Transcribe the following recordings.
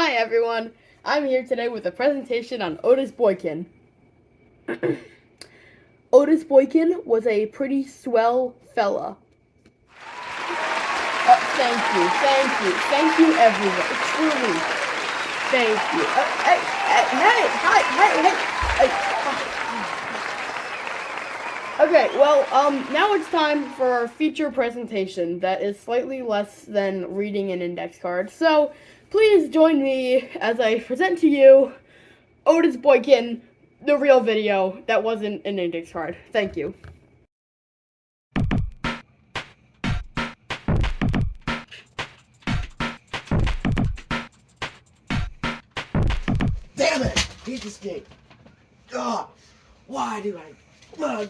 Hi everyone, I'm here today with a presentation on Otis Boykin. Otis Boykin was a pretty swell fella. Thank you everyone, truly, thank you. Okay, well, now it's time for our feature presentation that is slightly less than reading an index card. So, please join me as I present to you Otis Boykin, the real video that wasn't an index card. Thank you. Damn it! I hate this game. Why do I? How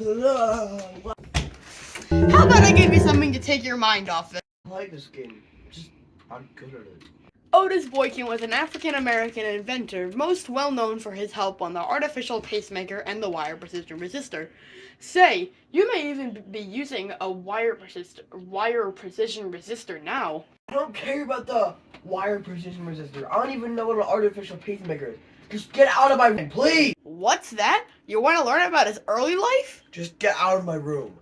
about I give you something to take your mind off it? I like this game. Just I'm good at it. Otis Boykin was an African-American inventor, most well known for his help on the artificial pacemaker and the wire precision resistor. Say, you may even be using a wire precision resistor now. I don't care about the wire precision resistor. I don't even know what an artificial pacemaker is. Just get out of my room, please! What's that? You want to learn about his early life? Just get out of my room.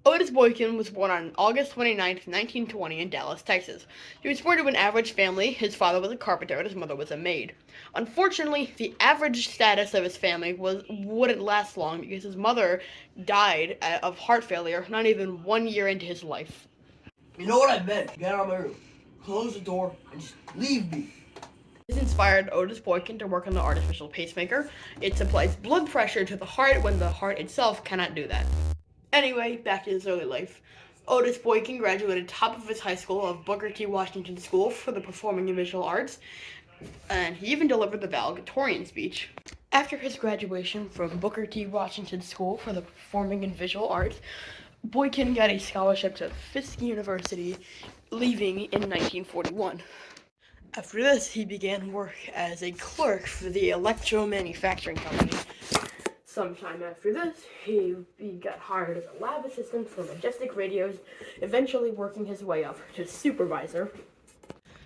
Otis Boykin was born on August 29, 1920 in Dallas, Texas. He was born to an average family. His father was a carpenter and his mother was a maid. Unfortunately, the average status of his family wouldn't last long because his mother died of heart failure not even 1 year into his life. You know what I meant? Get out of my room. Close the door and just leave me. This inspired Otis Boykin to work on the artificial pacemaker. It supplies blood pressure to the heart when the heart itself cannot do that. Anyway, back to his early life. Otis Boykin graduated top of his high school of Booker T. Washington School for the Performing and Visual Arts, and he even delivered the valedictorian speech. After his graduation from Booker T. Washington School for the Performing and Visual Arts, Boykin got a scholarship to Fisk University, leaving in 1941. After this, he began work as a clerk for the Electro Manufacturing Company. Sometime after this, he got hired as a lab assistant for Majestic Radios, eventually working his way up to supervisor.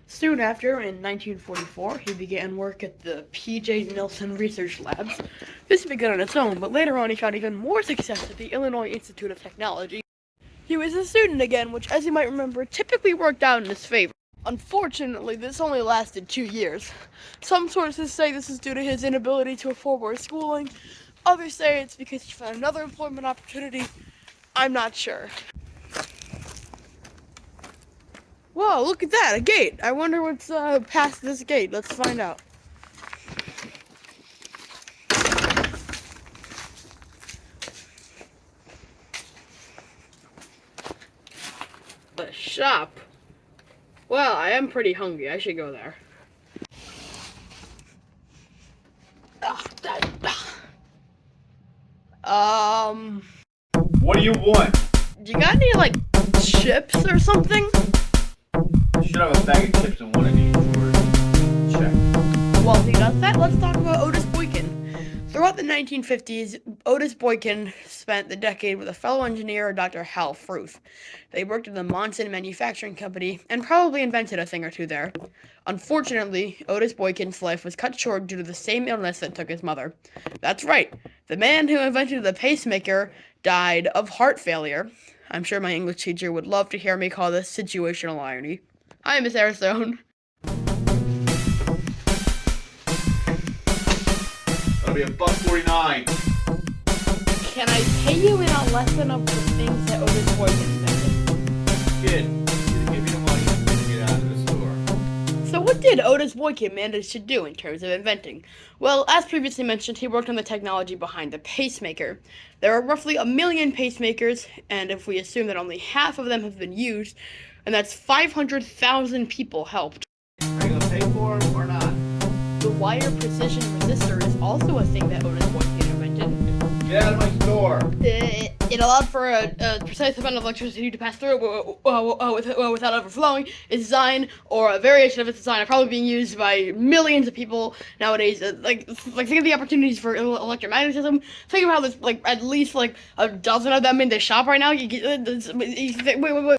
Soon after, in 1944, he began work at the P.J. Nelson Research Labs. This began on its own, but later on he found even more success at the Illinois Institute of Technology. He was a student again, which, as you might remember, typically worked out in his favor. Unfortunately, this only lasted 2 years. Some sources say this is due to his inability to afford more schooling. Others say it's because he found another employment opportunity. I'm not sure. Whoa, look at that, a gate. I wonder what's past this gate. Let's find out. The shop. Well, I am pretty hungry. I should go there. What do you want? You got any, like, chips or something? You should have a bag of chips and one in each drawer. Check. While he does that, let's talk about Otis Boykin. Throughout the 1950s, Otis Boykin spent the decade with a fellow engineer, Dr. Hal Fruth. They worked at the Monson Manufacturing Company and probably invented a thing or two there. Unfortunately, Otis Boykin's life was cut short due to the same illness that took his mother. That's right, the man who invented the pacemaker died of heart failure. I'm sure my English teacher would love to hear me call this situational irony. Hi, Miss Airstone. That'll be $1.49. Can I pay you in a lesson of the things that Otis Boykin invented? Kid, give me the money and get out of the store. So what did Otis Boykin manage to do in terms of inventing? Well, as previously mentioned, he worked on the technology behind the pacemaker. There are roughly 1 million pacemakers, and if we assume that only half of them have been used, and that's 500,000 people helped. Are you gonna pay for them or not? The wire precision resistor is also a thing that Otis Boykin invented. Get out of my store. It allowed for a precise amount of electricity to pass through without overflowing. Its design, or a variation of its design, are probably being used by millions of people nowadays. Like think of the opportunities for electromagnetism. Think of how there's at least a dozen of them in the shop right now. Wait.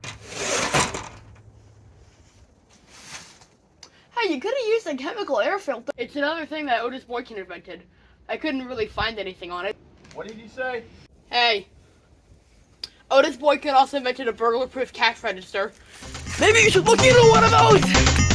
Hey, you could have used a chemical air filter. It's another thing that Otis Boykin invented. I couldn't really find anything on it. What did you say? Hey, Otis Boykin also invented a burglar-proof cash register. Maybe you should look into one of those!